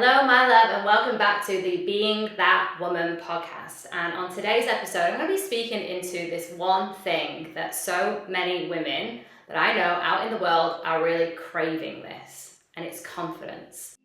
Hello, my love, and welcome back to the Being That Woman podcast. And on today's episode, I'm going to be speaking into this one thing that so many women that I know out in the world are really craving this, and it's confidence.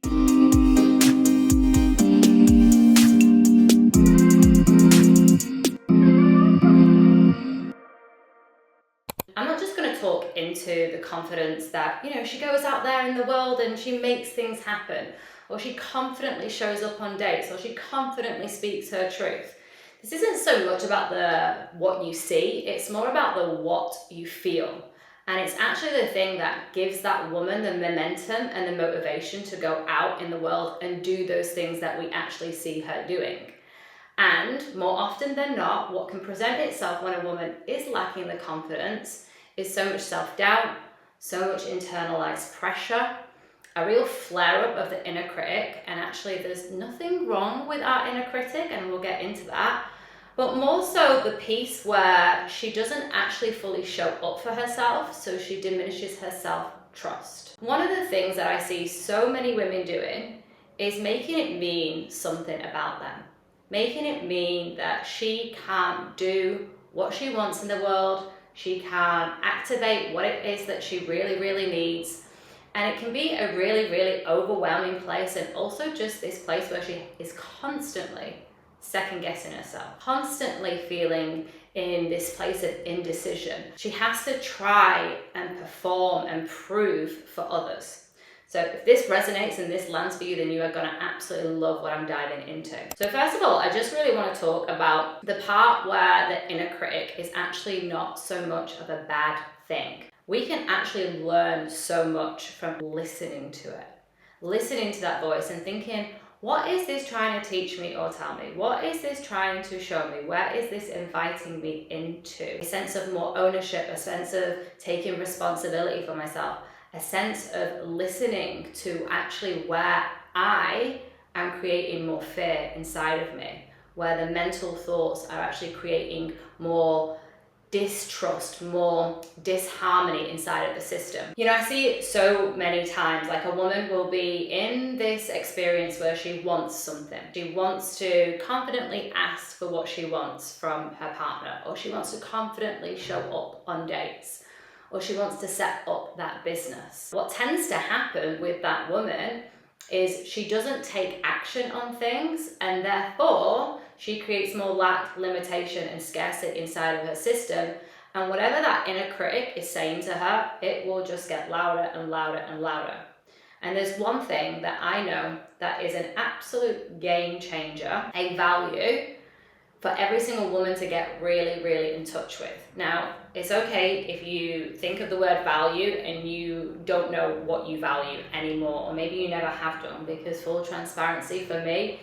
I'm not just going to talk into the confidence that, she goes out there in the world and she makes things happen, or she confidently shows up on dates, or she confidently speaks her truth. This isn't so much about the what you see, it's more about the what you feel. And it's actually the thing that gives that woman the momentum and the motivation to go out in the world and do those things that we actually see her doing. And more often than not, what can present itself when a woman is lacking the confidence is so much self-doubt, so much internalized pressure, a real flare-up of the inner critic. And actually there's nothing wrong with our inner critic, and we'll get into that, but more so the piece where she doesn't actually fully show up for herself, so she diminishes her self-trust. One of the things that I see so many women doing is making it mean something about them. Making it mean that she can't do what she wants in the world, she can't activate what it is that she really, really needs. And it can be a really, really overwhelming place, and also just this place where she is constantly second guessing herself, constantly feeling in this place of indecision. She has to try and perform and prove for others. So if this resonates and this lands for you, then you are going to absolutely love what I'm diving into. So first of all, I just really want to talk about the part where the inner critic is actually not so much of a bad thing. We can actually learn so much from listening to it, listening to that voice and thinking, what is this trying to teach me or tell me? What is this trying to show me? Where is this inviting me into? A sense of more ownership, a sense of taking responsibility for myself, a sense of listening to actually where I am creating more fear inside of me, where the mental thoughts are actually creating more distrust, more disharmony inside of the system. I see it so many times, like a woman will be in this experience where she wants something. She wants to confidently ask for what she wants from her partner, or she wants to confidently show up on dates, or she wants to set up that business. What tends to happen with that woman is she doesn't take action on things, and therefore she creates more lack, limitation, and scarcity inside of her system. And whatever that inner critic is saying to her, it will just get louder and louder and louder. And there's one thing that I know that is an absolute game changer, a value for every single woman to get really, really in touch with. Now, it's okay if you think of the word value and you don't know what you value anymore, or maybe you never have done, because full transparency for me,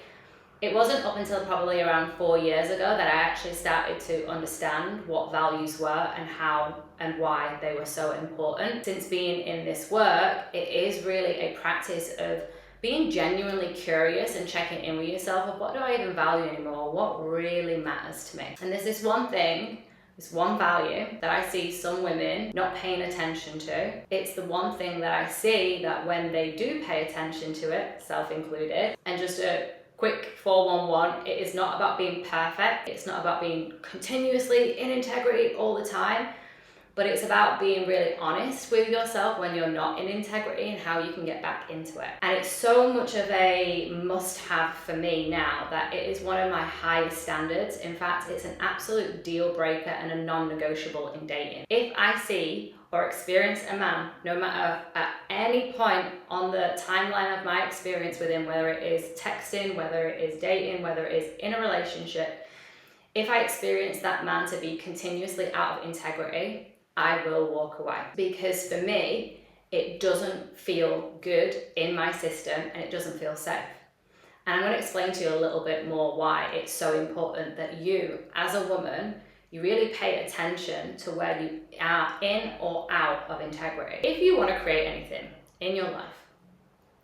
it wasn't up until probably around 4 years ago that I actually started to understand what values were and how and why they were so important. Since being in this work, it is really a practice of being genuinely curious and checking in with yourself of, what do I even value anymore? What really matters to me? And there's this one thing, this one value that I see some women not paying attention to. It's the one thing that I see that when they do pay attention to it, self included, and just a quick 411, it is not about being perfect. It's not about being continuously in integrity all the time. But it's about being really honest with yourself when you're not in integrity and how you can get back into it. And it's so much of a must-have for me now that it is one of my highest standards. In fact, it's an absolute deal breaker and a non-negotiable in dating. If I see or experience a man, no matter at any point on the timeline of my experience with him, whether it is texting, whether it is dating, whether it is in a relationship, if I experience that man to be continuously out of integrity, I will walk away, because for me, it doesn't feel good in my system and it doesn't feel safe. And I'm going to explain to you a little bit more why it's so important that you, as a woman, you really pay attention to where you are in or out of integrity. If you want to create anything in your life,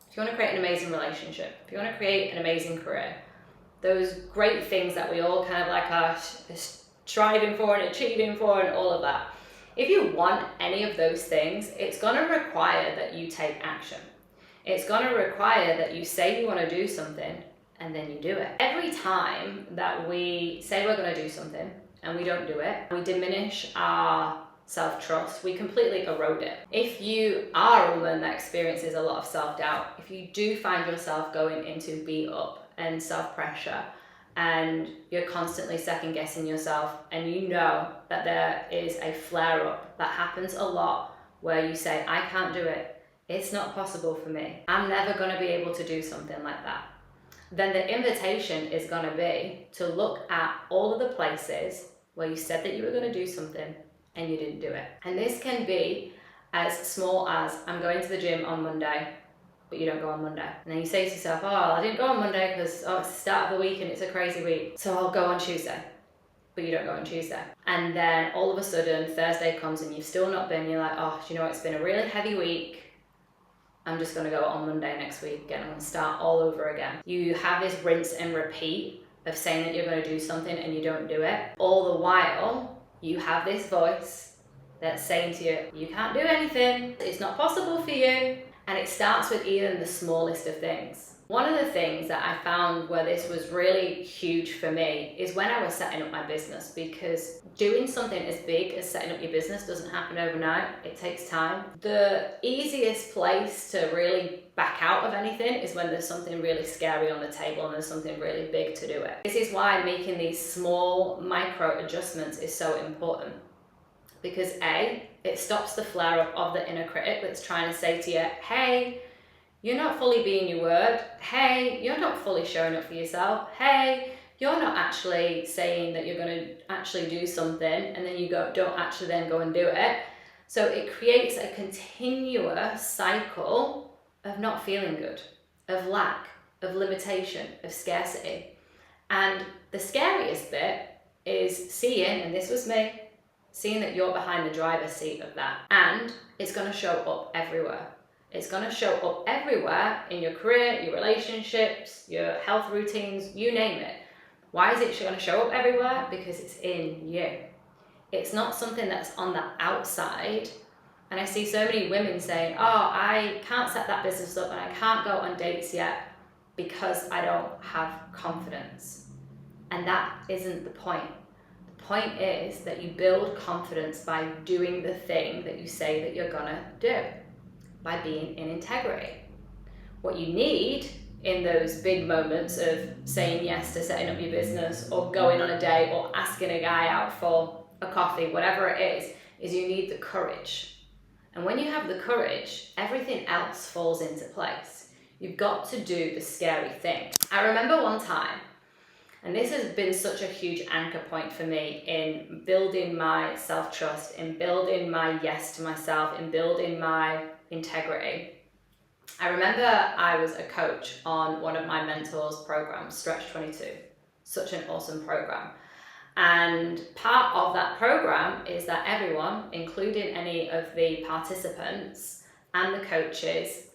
if you want to create an amazing relationship, if you want to create an amazing career, those great things that we all kind of like are striving for and achieving for and all of that, if you want any of those things, it's going to require that you take action. It's going to require that you say you want to do something and then you do it. Every time that we say we're going to do something and we don't do it, we diminish our self-trust, we completely erode it. If you are a woman that experiences a lot of self-doubt, if you do find yourself going into beat up and self-pressure, and you're constantly second guessing yourself, and you know that there is a flare up that happens a lot where you say, I can't do it, it's not possible for me, I'm never going to be able to do something like that, then the invitation is going to be to look at all of the places where you said that you were going to do something and you didn't do it. And this can be as small as, I'm going to the gym on Monday, but you don't go on Monday. And then you say to yourself, oh, I didn't go on Monday because it's the start of the week and it's a crazy week, so I'll go on Tuesday. But you don't go on Tuesday. And then all of a sudden Thursday comes and you've still not been, you're like, oh, do you know what, it's been a really heavy week, I'm just going to go on Monday next week again, I'm going to start all over again. You have this rinse and repeat of saying that you're going to do something and you don't do it. All the while, you have this voice that's saying to you, you can't do anything, it's not possible for you. And it starts with even the smallest of things. One of the things that I found where this was really huge for me is when I was setting up my business, because doing something as big as setting up your business doesn't happen overnight. It takes time. The easiest place to really back out of anything is when there's something really scary on the table and there's something really big to do it. This is why making these small micro adjustments is so important. Because A, it stops the flare up of the inner critic that's trying to say to you, hey, you're not fully being your word. Hey, you're not fully showing up for yourself. Hey, you're not actually saying that you're going to actually do something, and then you don't actually then go and do it. So it creates a continuous cycle of not feeling good, of lack, of limitation, of scarcity. And the scariest bit is seeing, and this was me, seeing that you're behind the driver's seat of that. And it's going to show up everywhere. It's going to show up everywhere in your career, your relationships, your health routines, you name it. Why is it going to show up everywhere? Because it's in you. It's not something that's on the outside. And I see so many women saying, oh, I can't set that business up and I can't go on dates yet because I don't have confidence. And that isn't the point. The point is that you build confidence by doing the thing that you say that you're gonna do, by being in integrity. What you need in those big moments of saying yes to setting up your business or going on a date or asking a guy out for a coffee, whatever it is you need the courage. And when you have the courage, everything else falls into place. You've got to do the scary thing. I remember one time, and this has been such a huge anchor point for me in building my self-trust, in building my yes to myself, in building my integrity. I remember I was a coach on one of my mentors' programs, Stretch 22. Such an awesome program. And part of that program is that everyone, including any of the participants and the coaches,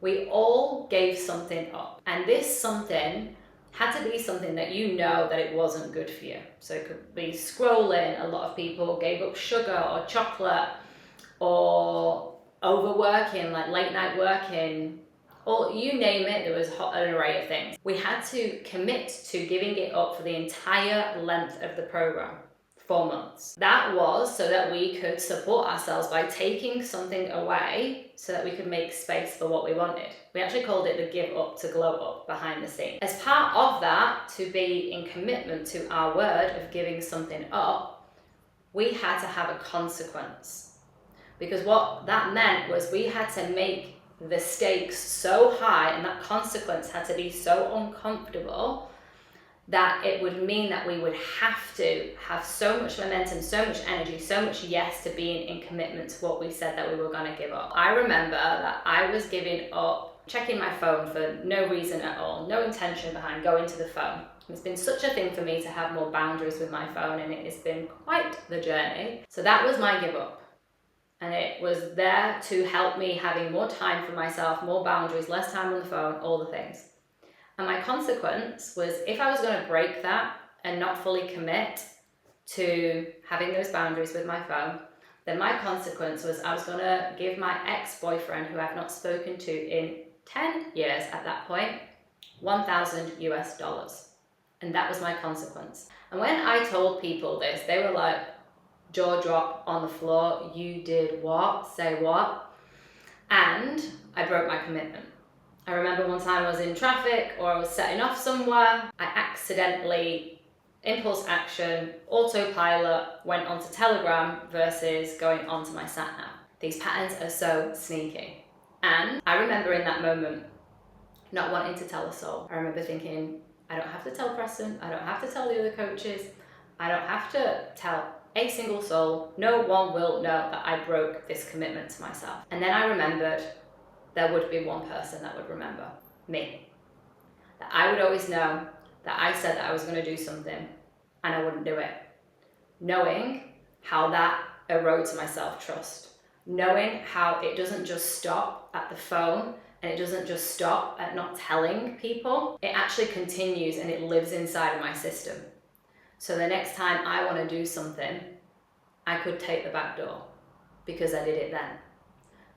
we all gave something up. And this something had to be something that you know that it wasn't good for you. So it could be scrolling. A lot of people gave up sugar or chocolate, or overworking, like late night working, or you name it, there was an array of things. We had to commit to giving it up for the entire length of the program, 4 months. That was so that we could support ourselves by taking something away so that we could make space for what we wanted. We actually called it the give up to glow up behind the scenes. As part of that, to be in commitment to our word of giving something up, we had to have a consequence. Because what that meant was we had to make the stakes so high, and that consequence had to be so uncomfortable that it would mean that we would have to have so much momentum, so much energy, so much yes to being in commitment to what we said that we were going to give up. I remember that I was giving up checking my phone for no reason at all, no intention behind going to the phone. It's been such a thing for me to have more boundaries with my phone, and it has been quite the journey. So that was my give up. And it was there to help me having more time for myself, more boundaries, less time on the phone, all the things. And my consequence was, if I was going to break that and not fully commit to having those boundaries with my phone, then my consequence was I was going to give my ex-boyfriend, who I've not spoken to in 10 years at that point, 1,000 US dollars. And that was my consequence. And when I told people this, they were like, jaw drop on the floor, you did what? Say what? And I broke my commitment. I remember one time I was in traffic or I was setting off somewhere. I accidentally, impulse action, autopilot, went onto Telegram versus going onto my sat nav. These patterns are so sneaky. And I remember in that moment not wanting to tell a soul. I remember thinking, I don't have to tell Preston, I don't have to tell the other coaches, I don't have to tell a single soul, no one will know that I broke this commitment to myself. And then I remembered there would be one person that would remember, me. That I would always know that I said that I was going to do something and I wouldn't do it. Knowing how that erodes my self-trust. Knowing how it doesn't just stop at the phone and it doesn't just stop at not telling people. It actually continues and it lives inside of my system. So the next time I want to do something, I could take the back door because I did it then.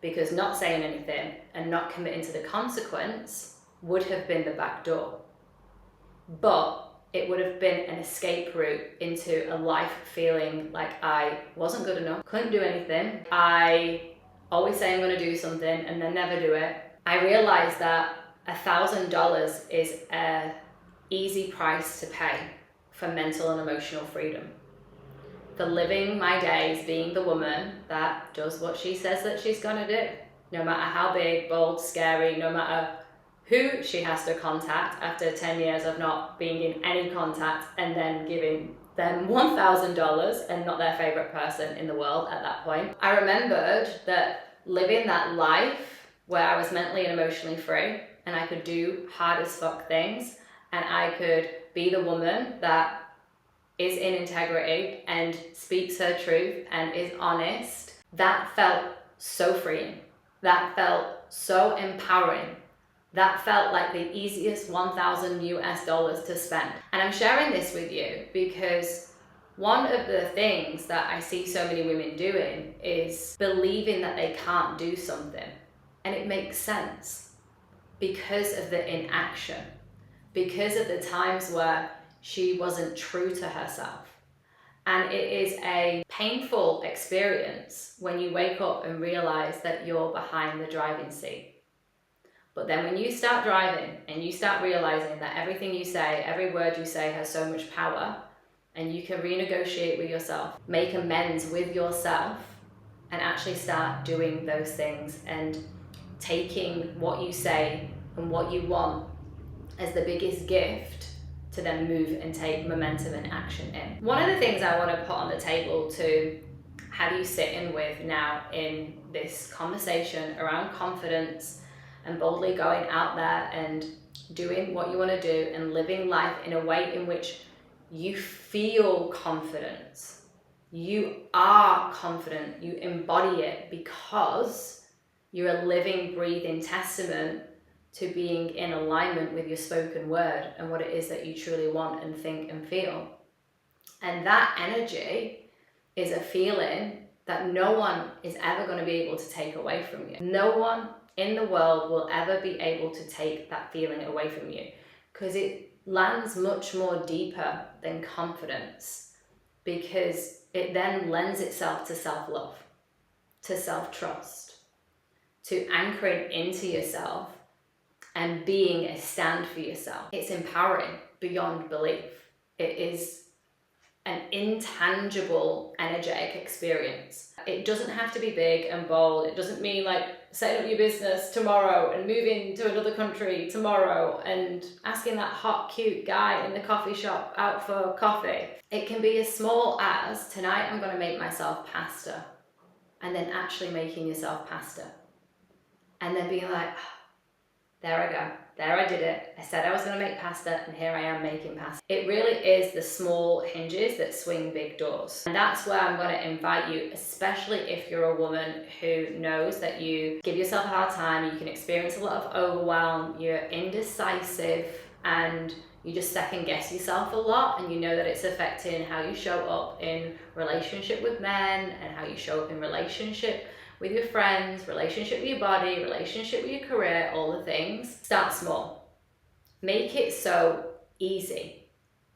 Because not saying anything and not committing to the consequence would have been the back door. But it would have been an escape route into a life feeling like I wasn't good enough, couldn't do anything. I always say I'm going to do something and then never do it. I realized that $1,000 is an easy price to pay for mental and emotional freedom. For living my days being the woman that does what she says that she's gonna do. No matter how big, bold, scary, no matter who she has to contact after 10 years of not being in any contact and then giving them $1,000 and not their favorite person in the world at that point. I remembered that living that life where I was mentally and emotionally free and I could do hard as fuck things and I could be the woman that is in integrity and speaks her truth and is honest, that felt so freeing. That felt so empowering. That felt like the easiest 1,000 US dollars to spend. And I'm sharing this with you because one of the things that I see so many women doing is believing that they can't do something. And it makes sense because of the inaction, because of the times where she wasn't true to herself. And it is a painful experience when you wake up and realize that you're behind the driving seat. But then when you start driving and you start realizing that everything you say, every word you say has so much power, and you can renegotiate with yourself, make amends with yourself, and actually start doing those things and taking what you say and what you want as the biggest gift to then move and take momentum and action in. One of the things I want to put on the table to have you sit in with now in this conversation around confidence and boldly going out there and doing what you want to do and living life in a way in which you feel confidence. You are confident, you embody it because you're a living, breathing testament to being in alignment with your spoken word and what it is that you truly want and think and feel. And that energy is a feeling that no one is ever going to be able to take away from you. No one in the world will ever be able to take that feeling away from you because it lands much more deeper than confidence, because it then lends itself to self-love, to self-trust, to anchoring into yourself and being a stand for yourself. It's empowering beyond belief. It is an intangible, energetic experience. It doesn't have to be big and bold. It doesn't mean like setting up your business tomorrow and moving to another country tomorrow and asking that hot, cute guy in the coffee shop out for coffee. It can be as small as, tonight I'm gonna make myself pasta, and then actually making yourself pasta. And then being like, there I go, there I did it. I said I was gonna make pasta and here I am making pasta. It really is the small hinges that swing big doors. And that's where I'm gonna invite you, especially if you're a woman who knows that you give yourself a hard time, you can experience a lot of overwhelm, you're indecisive, and you just second guess yourself a lot, and you know that it's affecting how you show up in relationship with men and how you show up in relationship with your friends, relationship with your body, relationship with your career, all the things. Start small. Make it so easy.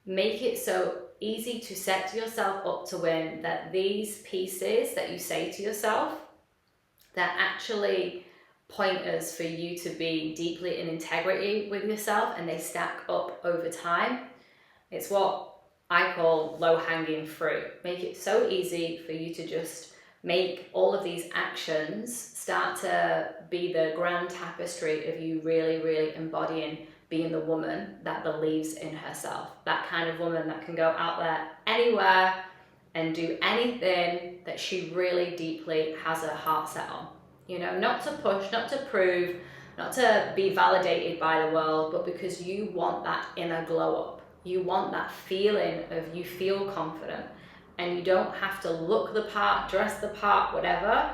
Make it so easy to set yourself up to win that these pieces that you say to yourself, they're actually pointers for you to be deeply in integrity with yourself, and they stack up over time. It's what I call low-hanging fruit. Make it so easy for you to just make all of these actions start to be the grand tapestry of you really, really embodying being the woman that believes in herself. That kind of woman that can go out there anywhere and do anything that she really deeply has her heart set on. You know, not to push, not to prove, not to be validated by the world, but because you want that inner glow up. You want that feeling of you feel confident, and you don't have to look the part, dress the part, whatever,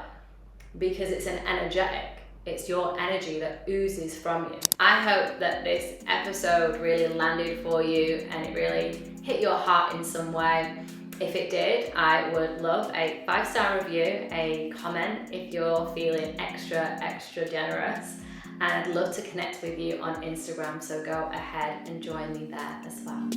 because it's an energetic. It's your energy that oozes from you. I hope that this episode really landed for you and it really hit your heart in some way. If it did, I would love a 5-star review, a comment if you're feeling extra generous. And I'd love to connect with you on Instagram, so go ahead and join me there as well.